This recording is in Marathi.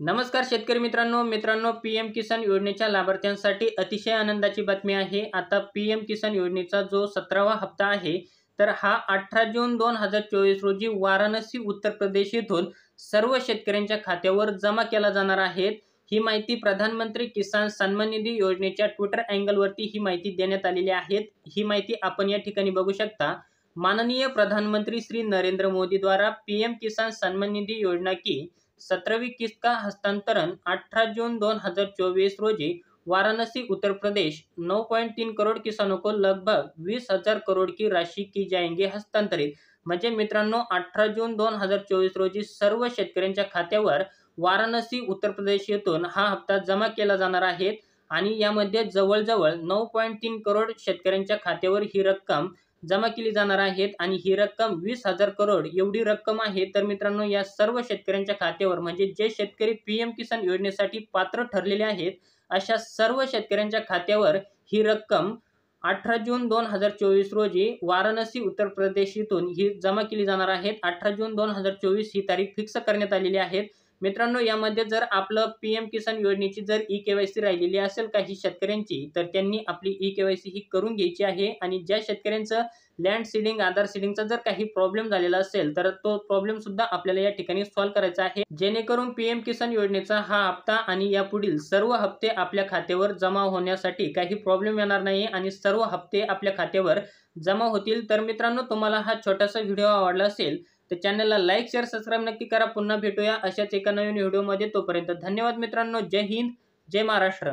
नमस्कार शेतकरी मित्रांनो पीएम किसान योजनेच्या लाभार्थ्यांसाठी अतिशय आनंदाची बातमी आहे। आता पीएम किसान योजनेचा जो 17वा हप्ता आहे तर हा 18 जून 2024 रोजी वाराणसी उत्तर प्रदेश येथून सर्व शेतकऱ्यांच्या खात्यावर जमा केला जाणार आहे। ही माहिती प्रधानमंत्री किसान सन्मान निधी योजनेच्या ट्विटर अँगलवरती ही माहिती देण्यात आलेली आहे। ही माहिती आपण या ठिकाणी बघू शकता। माननीय प्रधानमंत्री श्री नरेंद्र मोदी द्वारा पीएम किसान सन्मान निधि योजना की 17वीं किस्त का हस्तांतरण 18 जून 2024 रोजी वाराणसी उत्तर प्रदेश 9.3 करोड़ किसानों को लगभग 20,000 करोड़ की राशि की जाएंगे हस्तांतरित। म्हणजे मित्रांनो 18 जून 2024 रोजी सर्व शेतकऱ्यांच्या खात्यावर वाराणसी उत्तर प्रदेश येथून हा हप्ता जमा केला जाणार आहे आणि यामध्ये जवळजवळ 9.3 करोड़ शेतकऱ्यांच्या खात्यावर ही रक्कम जमा केली जाणार आहेत आणि ही रक्कम 20,000 करोड एवढी रक्कम आहे। तर मित्रांनो या सर्व शेतकऱ्यांच्या खात्यावर म्हणजे जे शेतकरी पीएम किसान योजनेसाठी पात्र ठरलेले आहेत अशा सर्व शेतकऱ्यांच्या खात्यावर ही रक्कम 18 जून 2024 रोजी वाराणसी उत्तर प्रदेश येथून ही जमा केली जाणार आहे। 18 जून 2024 ही तारीख फिक्स करण्यात आलेली आहे। मित्रांनो यामध्ये जर आपलं पीएम किसान योजनेची जर ई-केवायसी राहिलेली असेल काही शेतकऱ्यांची तर त्यांनी आपली ई-केवायसी ही करून घ्यायची आहे आणि ज्या शेतकऱ्यांचं लँड सीडिंग आधार सीडिंगचा जर काही प्रॉब्लेम झालेला असेल तर तो प्रॉब्लेम सुद्धा आपल्याला या ठिकाणी सॉल्व्ह करायचा आहे, जेणेकरून पीएम किसान योजनेचा हा हप्ता आणि यापुढील सर्व हप्ते आपल्या खात्यावर जमा होण्यासाठी काही प्रॉब्लेम येणार नाही आणि सर्व हप्ते आपल्या खात्यावर जमा होतील। तर मित्रांनो तुम्हाला हा छोटासा व्हिडिओ आवडला असेल तर चॅनलला लाईक शेअर सबस्क्राइब नक्की करा। पुन्हा भेटूया अशाच एका नवीन व्हिडिओमध्ये, तोपर्यंत धन्यवाद मित्रांनो। जय हिंद, जय महाराष्ट्र।